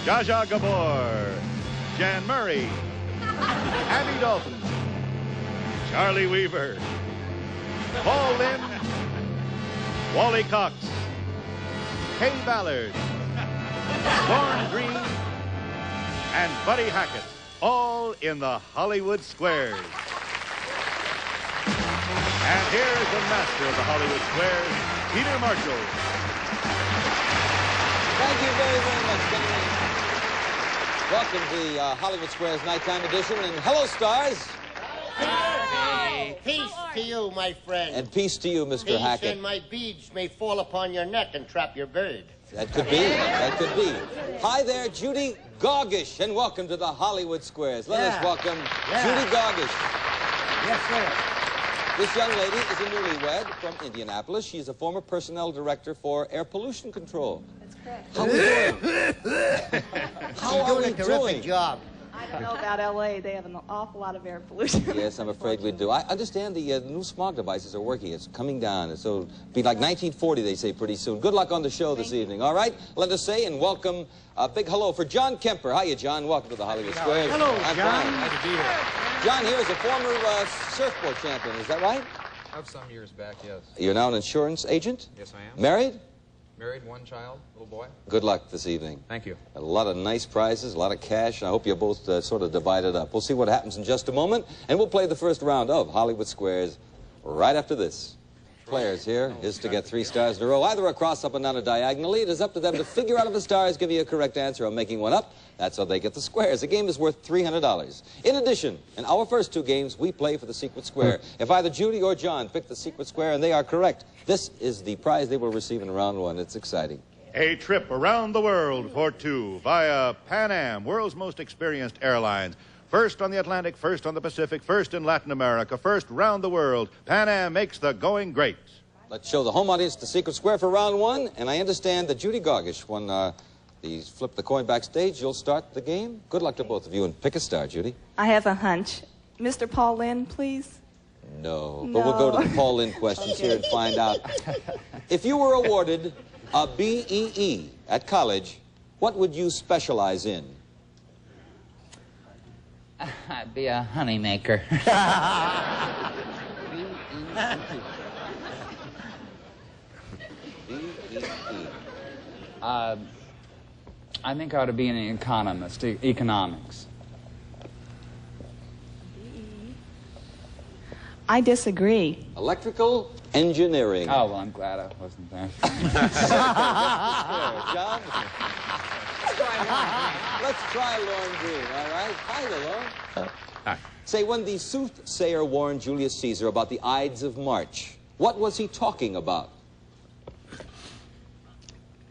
Gabor, Jan Murray, Abby Dalton, Charlie Weaver, Paul Lynde, Wally Cox, Kaye Ballard, Lorne Greene, and Buddy Hackett, all in the Hollywood Squares. And here's the master of the Hollywood Squares, Peter Marshall. Thank you very, very much, gentlemen. Welcome to the Hollywood Squares Nighttime Edition, and hello, stars. Hey. Peace to you, my friend. And peace to you, Mr. Hackett. Peace, and my beads may fall upon your neck and trap your bird. That could be. That could be. Hi there, Judy Gargish, and welcome to the Hollywood Squares. Let us welcome Judy Gargish. Yes, sir. This young lady is a newlywed from Indianapolis. She's a former personnel director for air pollution control. That's correct. How are we doing? How are we You're doing a terrific job. I don't know about L.A. They have an awful lot of air pollution. Yes, I'm afraid we do. I understand the new smog devices are working. It's coming down. So it'll be like 1940, they say, pretty soon. Good luck on the show this evening, all right? Let us say and welcome a big hello for John Kemper. Hiya, John. Welcome to the Hollywood Squares. Hello, I'm John. fine. Glad to be here. John here is a former surfboard champion. Is that right? Of some years back, yes. You're now an insurance agent? Yes, I am. Married? Married, one child, little boy. Good luck this evening. Thank you. A lot of nice prizes, a lot of cash, and I hope you both sort of divide it up. We'll see what happens in just a moment, and we'll play the first round of Hollywood Squares right after this. Players here is to get 3 stars in a row, either across, up, and down, or diagonally. It is up to them to figure out if the stars give you a correct answer or making one up. That's how they get the squares. The game is worth $300. In addition, in our first 2 games, we play for the secret square. If either Judy or John pick the secret square and they are correct, this is the prize they will receive in round 1. It's exciting. A trip around the world for 2 via Pan Am, world's most experienced airlines. First on the Atlantic, first on the Pacific, first in Latin America, first round the world. Pan Am makes the going great. Let's show the home audience the secret square for round 1. And I understand that Judy Gargish won the flip the coin backstage. You'll start the game. Good luck to both of you, and pick a star, Judy. I have a hunch. Mr. Paul Lynde, please. No. But we'll go to the Paul Lynde questions here and find out. If you were awarded a BEE at college, what would you specialize in? I'd be a honey maker. I think I ought to be an economist, economics. I disagree. Electrical engineering. Oh, well, I'm glad I wasn't there. John? Let's try Lorne Greene, all right? Hi, Lorne. Hi. Say, when the soothsayer warned Julius Caesar about the Ides of March, what was he talking about?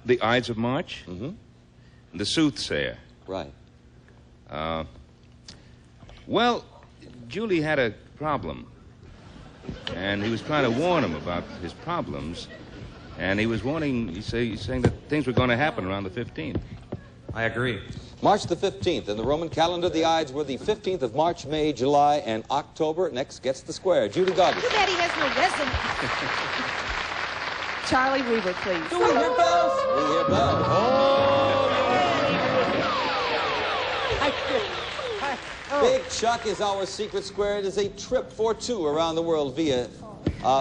The Ides of March? Mm-hmm. The soothsayer. Right. Well, Julie had a problem. And he was trying to warn him about his problems. And he was warning, he's saying that things were going to happen around the 15th. I agree. March the 15th. In the Roman calendar, the Ides were the 15th of March, May, July, and October. Next gets the square. Judy Gargish. Too bad he has no resume. Charlie Weaver, please. Do we hear bells? We hear bells. Big Chuck is our secret square. It is a trip for 2 around the world via,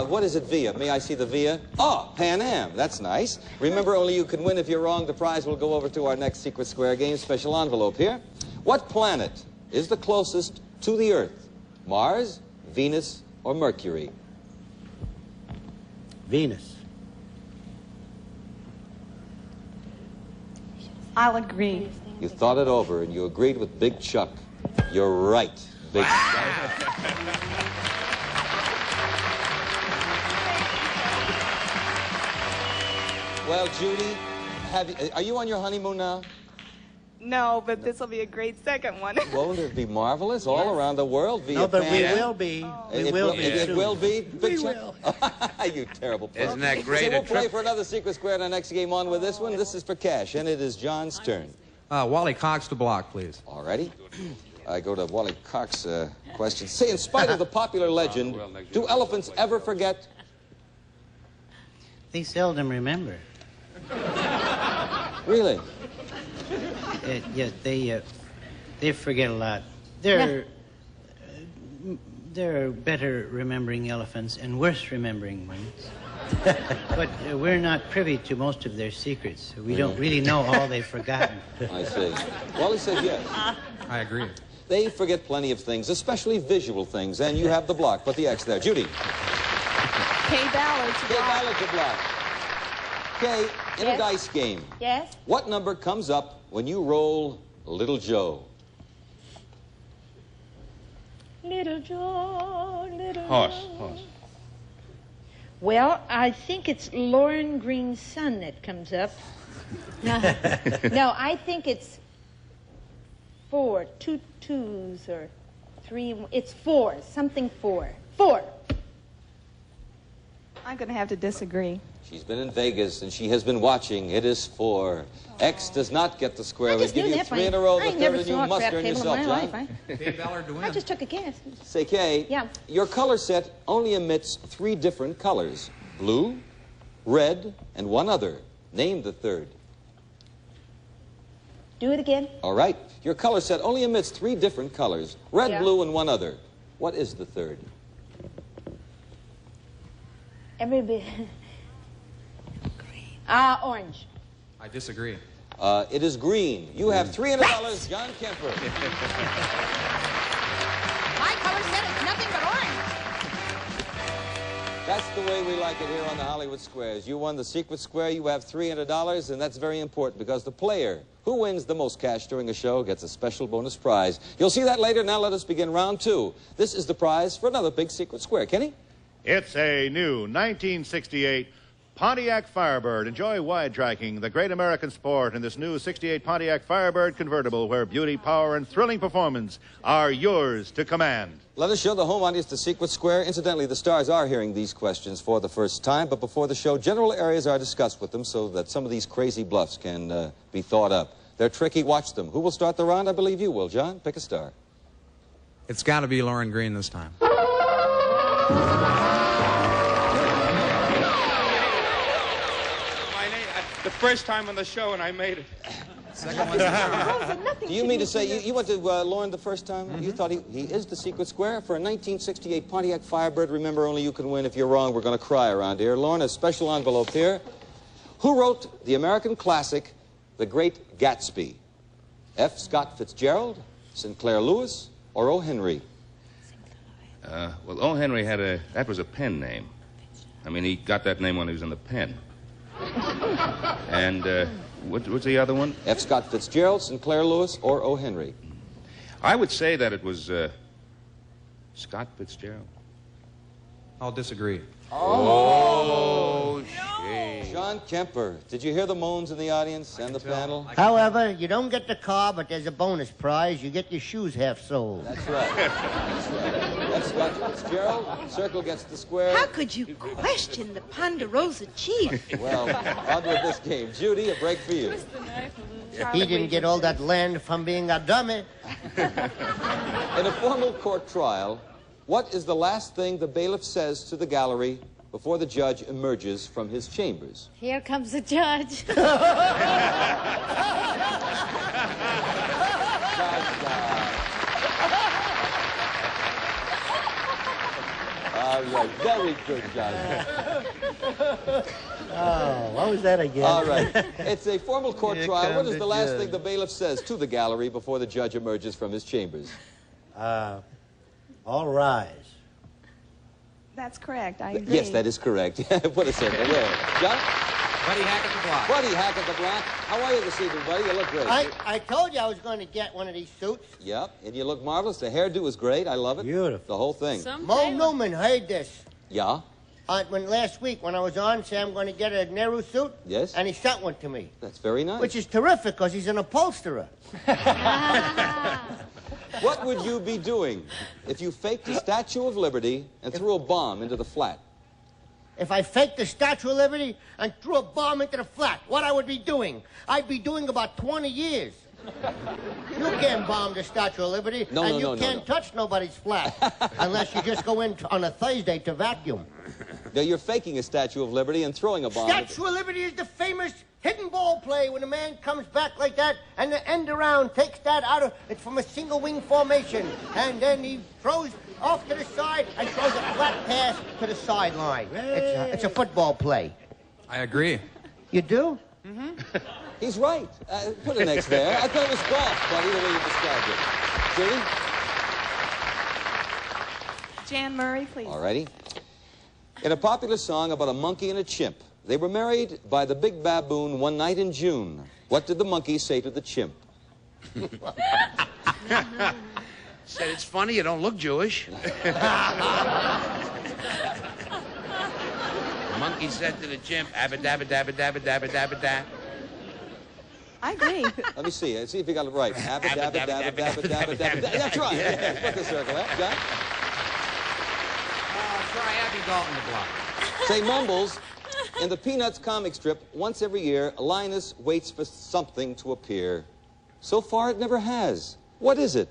what is it via? May I see the via? Oh, Pan Am. That's nice. Remember, only you can win. If you're wrong, the prize will go over to our next secret square game. Special envelope here. What planet is the closest to the Earth? Mars, Venus, or Mercury? Venus. I'll agree. You thought it over, and you agreed with Big Chuck. You're right, Big Chuck. Well, Judy, are you on your honeymoon now? No, but this will be a great second one. Won't it be marvelous all around the world via No, but Pan we Am? will be. We It will be. It soon. will be. Big We Chuck? will. You terrible person. Isn't that great? So we'll A play trip- for another secret square in our next game. On with this one. This is for cash, and it is John's turn. Wally Cox to block, please. All righty. I go to Wally Cox question. Say, in spite of the popular legend, do elephants ever forget? They seldom remember. Really? Yes, they forget a lot. They're better remembering elephants and worse remembering ones. But we're not privy to most of their secrets. We don't really know all they've forgotten. I see. Wally said yes. I agree. They forget plenty of things, especially visual things, and you have the block. Put the X there. Judy. Kaye Ballard to Kaye block. Ballard to block. Kay, in a Yes? dice game, Yes? what number comes up when you roll Little Joe? Little Joe, little Horse. Joe. Well, I think it's Lorne Greene's son that comes up. No, I think it's 4, 2 twos or 3. It's 4, something 4. 4. I'm going to have to disagree. She's been in Vegas, and she has been watching. It is 4. X does not get the square. We give you 3 in a row. The third, and you must earn yourself, John. Kaye Ballard to win. I just took a guess. Say, Kay, Yeah. your color set only emits 3 different colors. Blue, red, and one other. Name the third. Do it again. All right. Your color set only emits 3 different colors. Red, Yeah. blue, and one other. What is the third? Every bit. Orange. I disagree. It is green. You have $300, John Kemper. My color set is nothing but orange. That's the way we like it here on the Hollywood Squares. You won the secret square. You have $300, and that's very important because the player who wins the most cash during a show gets a special bonus prize. You'll see that later. Now let us begin round 2. This is the prize for another big secret square. Kenny? It's a new 1968 Pontiac Firebird. Enjoy wide tracking, the great American sport, in this new 68 Pontiac Firebird convertible where beauty, power, and thrilling performance are yours to command. Let us show the home audience the secret square. Incidentally, the stars are hearing these questions for the first time, but before the show, general areas are discussed with them so that some of these crazy bluffs can be thought up. They're tricky. Watch them. Who will start the round? I believe you will. John, pick a star. It's got to be Lorne Greene this time. The first time on the show, and I made it. Second one's Do you mean to say you went to Lorne the first time? You thought he is the secret square? For a 1968 Pontiac Firebird, remember, only you can win. If you're wrong, we're going to cry around here. Lorne, a special envelope here. Who wrote the American classic, The Great Gatsby? F. Scott Fitzgerald, Sinclair Lewis, or O. Henry? Well, O. Henry that was a pen name. I mean, he got that name when he was in the pen. And what's the other one? F. Scott Fitzgerald, Sinclair Lewis, or O. Henry? I would say that it was Scott Fitzgerald. I'll disagree. Oh, shame. John Kemper, did you hear the moans in the audience and the panel? However, you don't get the car, but there's a bonus prize. You get your shoes half sold. That's right. That's right. F. Scott Fitzgerald, circle gets the square. How could you question the Ponderosa chief? Well, on with this game. Judy, a break for you. He didn't get all that land from being a dummy. In a formal court trial, what is the last thing the bailiff says to the gallery before the judge emerges from his chambers? Here comes the judge. All right, very good, John. Oh, what was that again? All right. It's a formal court Here trial. What comes is the the last judge. thing the bailiff says to the gallery before the judge emerges from his chambers? All rise. That's correct. I agree. Yes, that is correct. Put a circle there. John? Buddy Hackett the block. Buddy Hackett the block. How are you this evening, buddy? You look great. I told you I was going to get one of these suits. Yep, and you look marvelous. The hairdo is great. I love it. Beautiful. The whole thing. Mo Newman heard this. Yeah? Last week when I was on, said I'm going to get a Nehru suit. Yes? And he sent one to me. That's very nice. Which is terrific because he's an upholsterer. What would you be doing if you faked the Statue of Liberty and threw a bomb into the flat? If I faked the Statue of Liberty and threw a bomb into the flat, what I would be doing? I'd be doing about 20 years. You can't bomb the Statue of Liberty, and you can't touch nobody's flat unless you just go in on a Thursday to vacuum. Now, you're faking a Statue of Liberty and throwing a bomb. Statue of Liberty is the famous hidden ball play when a man comes back like that and the end around takes that out of... It's from a single wing formation. And then he throws off to the side and throws a flat pass to the sideline. It's a football play. I agree. You do? Mm-hmm. He's right. Put an X there. I thought it was golf, but either way you described it. Judy? Jan Murray, please. All righty. In a popular song about a monkey and a chimp, they were married by the big baboon one night in June. What did the monkey say to the chimp? Said, it's funny, you don't look Jewish. The monkey said to the chimp, abba dabba dabba dabba dabba dabba da. I agree. Let me see. See if you got it right. Abba dabba dabba dabba dabba dabba. That's right. Yeah. Put the circle up, John. Try Abby Dalton to block. Say Mumbles. In the Peanuts comic strip, once every year, Linus waits for something to appear. So far, it never has. What is it?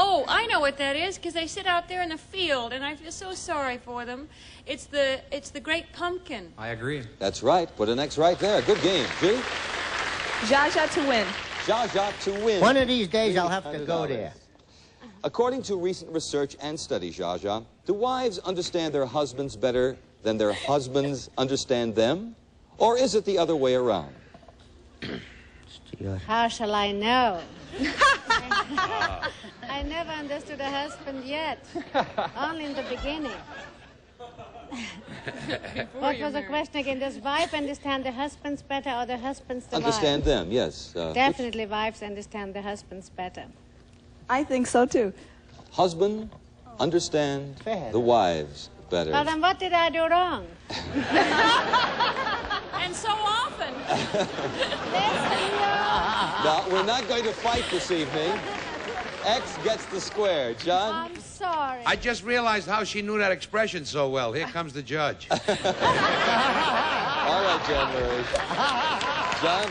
Oh, I know what that is, because they sit out there in the field, and I feel so sorry for them. It's the great pumpkin. I agree. That's right. Put an X right there. Good game. Judy? Zsa Zsa to win. Zsa Zsa to win. One of these days, I'll have to go there. According to recent research and study, Zsa Zsa, do wives understand their husbands better than their husbands understand them? Or is it the other way around? How shall I know? I never understood a husband yet. Only in the beginning. What was the question again? Does wife understand the husbands better or the husbands the Understand wives? them, yes. Definitely wives understand the husbands better. I think so, too. Husband understand the wives better. Well, then what did I do wrong? And so often. No, we're not going to fight this evening. X gets the square. John? I'm sorry. I just realized how she knew that expression so well. Here comes the judge. All right, Jan Murray. John?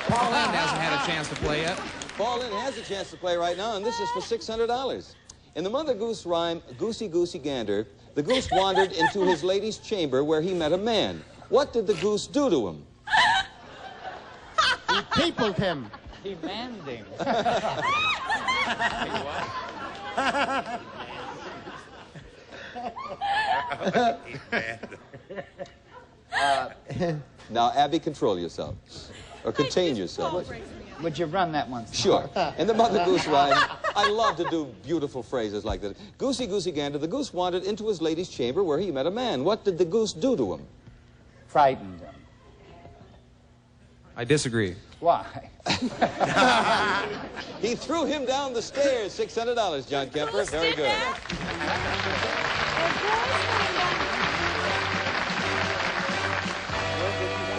Paul Lynde hasn't had a chance to play yet. Paul Lynde has a chance to play right now, and this is for $600. In the Mother Goose rhyme, Goosey Goosey Gander, the goose wandered into his lady's chamber where he met a man. What did the goose do to him? He peopled him. He manned him. Now, Abby, control yourself. Or contain yourself. Would you run that once? Sure. In the Mother Goose rhyme, I love to do beautiful phrases like that. Goosey Goosey Gander, the goose wandered into his lady's chamber where he met a man. What did the goose do to him? Frightened him. I disagree. Why? He threw him down the stairs. $600, John Kemper. Very good.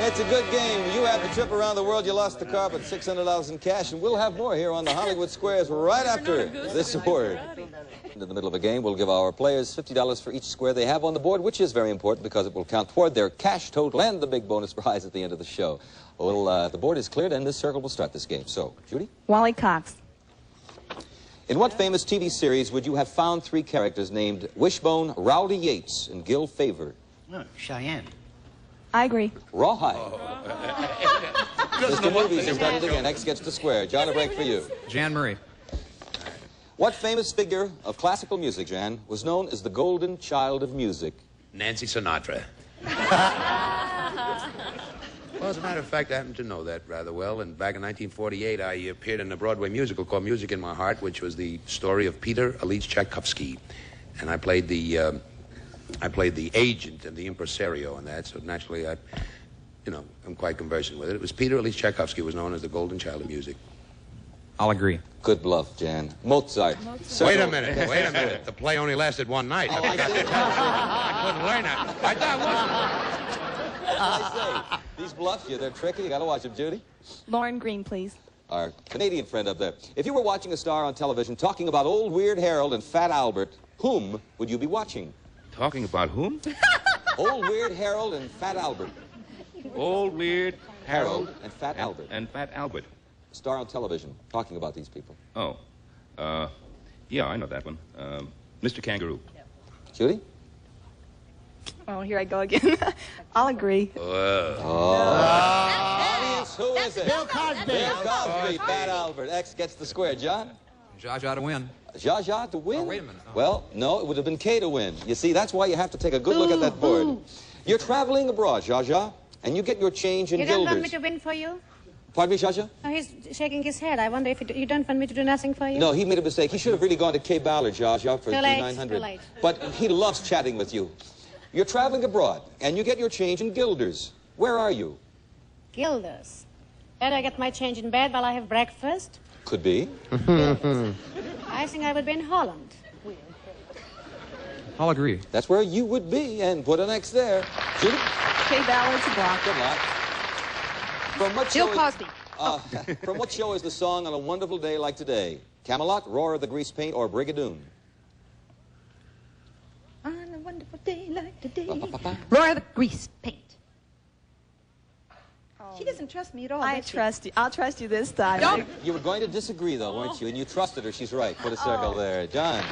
It's a good game. You had the trip around the world. You lost the car, but $600 in cash. And we'll have more here on the Hollywood Squares right after this word. In the middle of a game, we'll give our players $50 for each square they have on the board, which is very important because it will count toward their cash total and the big bonus prize at the end of the show. Well, the board is cleared, and this circle will start this game. So, Judy? Wally Cox. In what famous TV series would you have found three characters named Wishbone, Rowdy Yates, and Gil Favor? Oh, Cheyenne. I agree. Rawhide. Mr. Movies has done it again. X gets the square. John, a break for you. Jan Murray. What famous figure of classical music, Jan, was known as the golden child of music? Nancy Sinatra. Well, as a matter of fact, I happen to know that rather well. And back in 1948, I appeared in a Broadway musical called Music in My Heart, which was the story of Peter Ilyich Tchaikovsky. And I played the agent and the impresario in that. So naturally, I'm quite conversant with it. It was Peter Ilyich Tchaikovsky was known as the golden child of music. I'll agree. Good bluff, Jan. Mozart. Wait a minute. The play only lasted one night. Oh, I couldn't learn that. I thought I say, these bluffs, they're tricky. You got to watch them, Judy. Lorne Greene, please. Our Canadian friend up there. If you were watching a star on television talking about old Weird Harold and Fat Albert, whom would you be watching? Talking about whom? Old Weird Harold and Fat Albert. Old Weird Harold and Fat Albert. And Fat Albert. Star on television talking about these people. Oh. Yeah, I know that one. Mr. Kangaroo. Judy? Oh, here I go again. I'll agree. Audience, who is it? Bill Cosby. Bill Cosby. Bad Albert. X gets the square. John? Zsa Zsa to win. Zsa Zsa to win? Oh, wait a minute. Oh. Well, no, it would have been Kaye to win. You see, that's why you have to take a good look at that board. You're traveling abroad, Zsa Zsa, and you get your change in You guilders. don't want me to win for you? Pardon me, Zsa Zsa? Oh, he's shaking his head. I wonder if you don't want me to do nothing for you? No, he made a mistake. He should have really gone to Kaye Ballard, Zsa Zsa, for Too late, 900. too late. But he loves chatting with you. You're traveling abroad, and you get your change in guilders. Where are you? Guilders. Better get my change in bed while I have breakfast. Could be. I think I would be in Holland. I'll agree. That's where you would be, and put an X there. Judy? Kaye Ballard to block. Good luck. From what Bill show Cosby. From what show is the song On a Wonderful Day Like Today? Camelot, Roar of the Grease Paint, or Brigadoon? On a wonderful day like today. Roar of the Grease Paint. She doesn't trust me at all. I does she? trust you. I'll trust you this time. Don't. You were going to disagree, though, weren't you? And you trusted her. She's right. Put a circle there. John.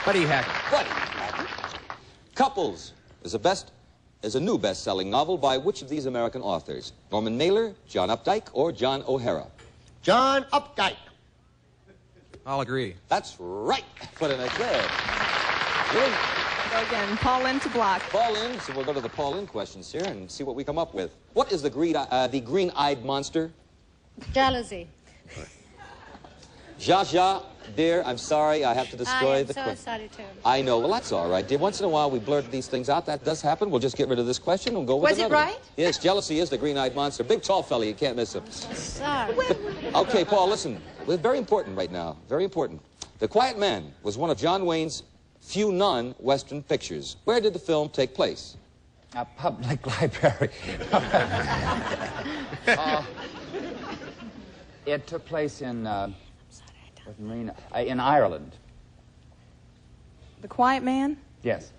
Buddy Hackett. Buddy. Couples is a new best-selling novel by which of these American authors? Norman Mailer, John Updike, or John O'Hara? John Updike. I'll agree. That's right. Put an X there. Really? Go again. Paul Lynde to block. Paul Lynde. So we'll go to the Paul Lynde questions here and see what we come up with. What is the green-eyed monster? Jealousy. Zsa Zsa, dear, I'm sorry. I have to destroy the I am question. so sorry, too. I know. Well, that's all right, dear. Once in a while, we blurt these things out. That does happen. We'll just get rid of this question and go with Was it another one. right? Yes, jealousy is the green-eyed monster. Big, tall fella. You can't miss him. Sorry. Okay, Paul, listen. We're very important right now. Very important. The Quiet Man was one of John Wayne's few non-Western pictures. Where did the film take place? A public library. It took place in Ireland. The Quiet Man. Yes.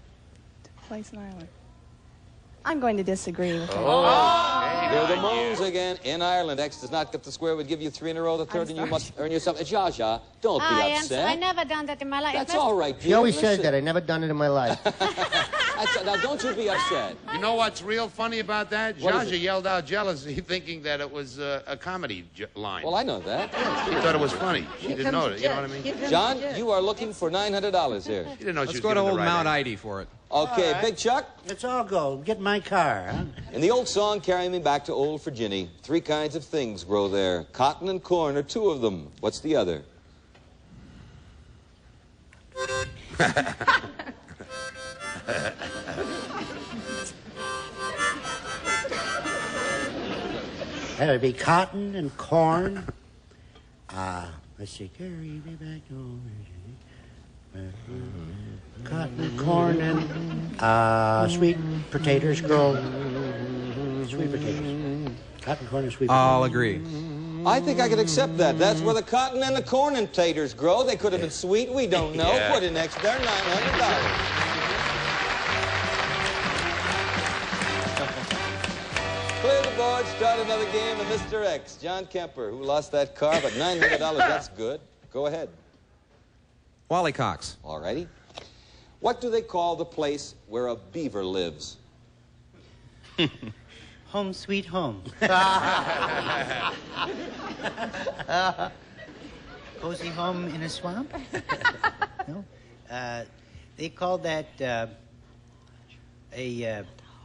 Place in Ireland. I'm going to disagree with him. They're the Moans again in Ireland. X does not get the square. Would give you 3 in a row. The third, and you must earn yourself. Zsa Zsa, don't be upset. I never done that in my life. That's all right, dear. She always says that. I never done it in my life. Now, don't you be upset. You know what's real funny about that? What is Zsa Zsa it? yelled out jealousy, thinking that it was a comedy line. Well, I know that. She thought it was funny. She didn't know it. You know what I mean? John, you are looking for $900 here. She didn't know Let's she was go to giving the old right Mount answer. Ida for it. Okay, Big Chuck. Let's all go. Get in my car, huh? In the old song, Carry Me Back to Old Virginia, 3 kinds of things grow there. Cotton and corn are 2 of them. What's the other? That'd be cotton and corn. Let's see. Carry me back to old Virginia. Cotton and corn and sweet potatoes grow. Sweet potatoes. Cotton, corn, and sweet potatoes. I'll agree. I think I could accept that. That's where the cotton and the corn and taters grow. They could have been sweet. We don't know. Yeah. Put in next there, $900. Clear the board, start another game, and Mr. X, John Kemper, who lost that car, but $900, that's good. Go ahead. Wally Cox. All righty. What do they call the place where a beaver lives? Home sweet home. Cozy home in a swamp? No? They call that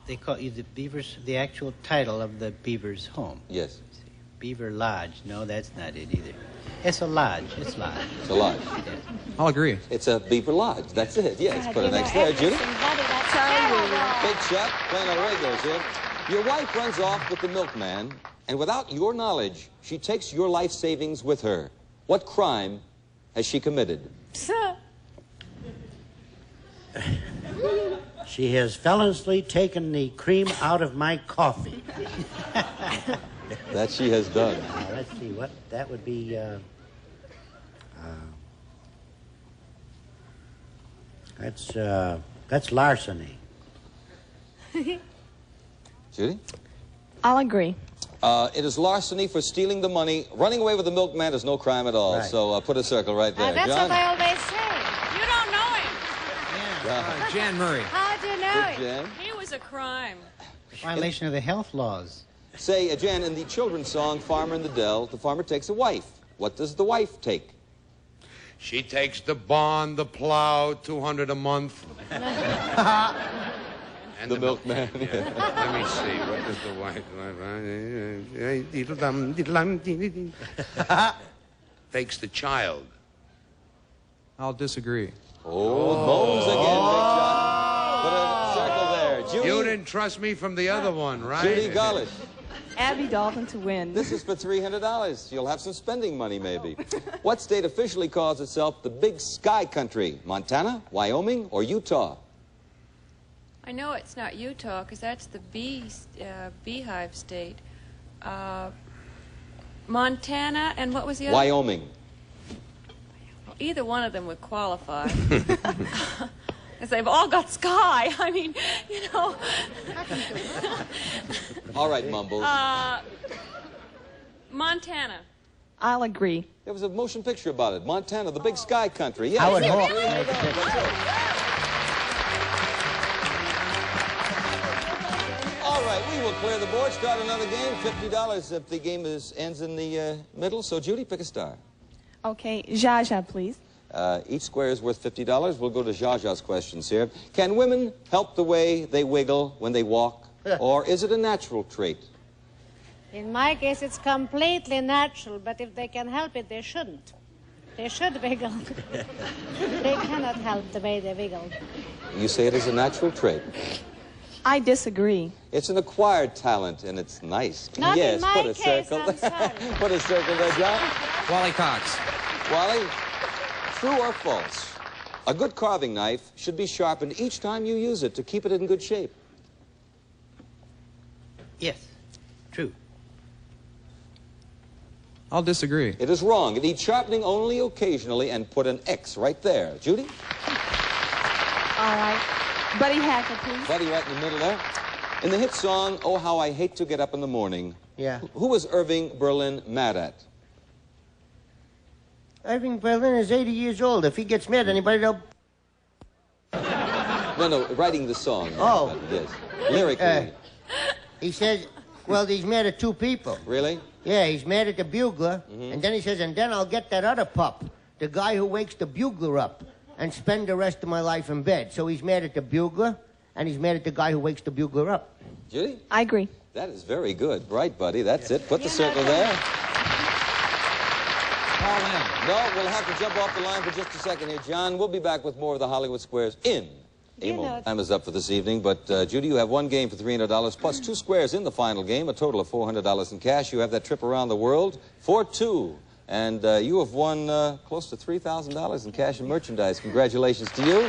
they call you the beavers, the actual title of the beaver's home. Yes. Beaver Lodge. No, that's not it either. It's a lodge. It's lodge. It's a lodge. Yes. I'll agree. It's a beaver lodge. That's it. Yes. Put an X there, Judy. Big Chuck, playing on the radios here. Your wife runs off with the milkman, and without your knowledge, she takes your life savings with her. What crime has she committed? She has feloniously taken the cream out of my coffee. That she has done. Let's see what that would be. That's larceny. Judy? I'll agree. It is larceny for stealing the money. Running away with the milkman is no crime at all. Right. So put a circle right there. That's John? what I always say. You don't know him. Yeah, Jan Murray. How do you know it? Jan. He was a crime. Violation of the health laws. Say, Jan, in the children's song, Farmer in the Dell, the farmer takes a wife. What does the wife take? She takes the barn, the plow, $200 a month. And the milkman. Yeah. Let me see. What does the wife... takes the child. I'll disagree. Oh, Bones again, Big John. Put a circle there. Judy. You didn't trust me from the other one, right? Judy Gollish. Abby Dalton to win. This is for $300. You'll have some spending money, maybe. What state officially calls itself the Big Sky Country? Montana, Wyoming, or Utah? I know it's not Utah, because that's the beehive state. Montana, and what was the other? Wyoming. Either one of them would qualify. Because they've all got sky. I mean, you know. All right, Mumbles. Montana. I'll agree. There was a motion picture about it. Montana, the Big Sky Country. Yes. Howard Hawks. All right, we will clear the board, start another game. $50 if the game ends in the middle. So, Judy, pick a star. Okay, Zsa Zsa, please. Each square is worth $50. We'll go to Zsa Zsa's questions here. Can women help the way they wiggle when they walk? Or is it a natural trait? In my case, it's completely natural, but if they can help it, they shouldn't. They should wiggle. They cannot help the way they wiggle. You say it is a natural trait. I disagree. It's an acquired talent, and it's nice. Not yes, in my put a case, circle. I'm sorry. Put a circle there, John. Wally Cox. Wally, true or false? A good carving knife should be sharpened each time you use it to keep it in good shape. Yes, true. I'll disagree. It is wrong. It needs sharpening only occasionally, and put an X right there. Judy? All right. Buddy Hackett, please. Buddy right in the middle there. In the hit song, Oh, How I Hate to Get Up in the Morning, who was Irving Berlin mad at? Irving Berlin is 80 years old. If he gets mad, anybody will... No, writing the song. Oh. Yes. Lyrically. He says, well, he's mad at two people. Really? Yeah, he's mad at the bugler, and then he says, and then I'll get that other pup, the guy who wakes the bugler up, and spend the rest of my life in bed. So he's mad at the bugler, and he's mad at the guy who wakes the bugler up. Judy? I agree. That is very good. Right, buddy. That's it. Put the circle there. Paul Lynde. No, we'll have to jump off the line for just a second here. John, we'll be back with more of the Hollywood Squares in a moment. Time is up for this evening, but Judy, you have one game for $300 plus two squares in the final game, a total of $400 in cash. You have that trip around the world for two. And you have won close to $3,000 in cash and merchandise. Congratulations to you.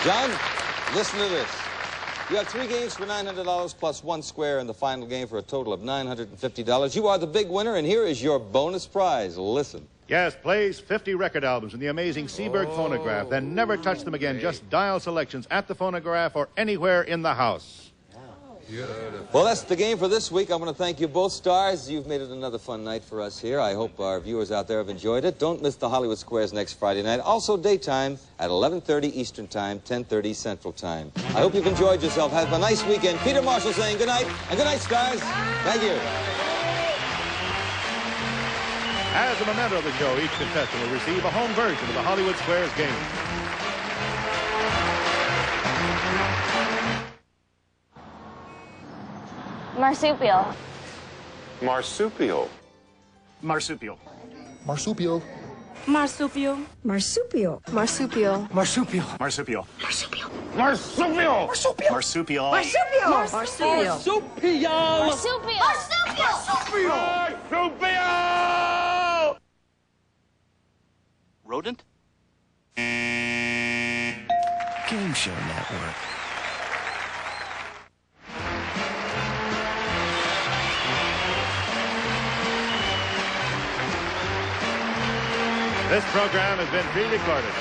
John, listen to this. You have three games for $900 plus one square in the final game for a total of $950. You are the big winner, and here is your bonus prize. Listen. Yes, plays 50 record albums in the amazing Seeburg phonograph, then never touch them again. Just dial selections at the phonograph or anywhere in the house. Well, that's the game for this week. I want to thank you both stars. You've made it another fun night for us here. I hope our viewers out there have enjoyed it. Don't miss the Hollywood Squares next Friday night. Also daytime at 11:30 Eastern Time, 10:30 Central Time. I hope you've enjoyed yourself. Have a nice weekend. Peter Marshall saying good night, and good night, stars. Thank you. As a memento of the show, each contestant will receive a home version of the Hollywood Squares game. Marsupial. Marsupial. Marsupial. Marsupial. Marsupial. Marsupial. Marsupial. Marsupial. Marsupial. Marsupial. Marsupial. Marsupial. Marsupial. Marsupial. Marsupial. Marsupial. Marsupial. Marsupial. Rodent? Game Show Network. This program has been pre-recorded.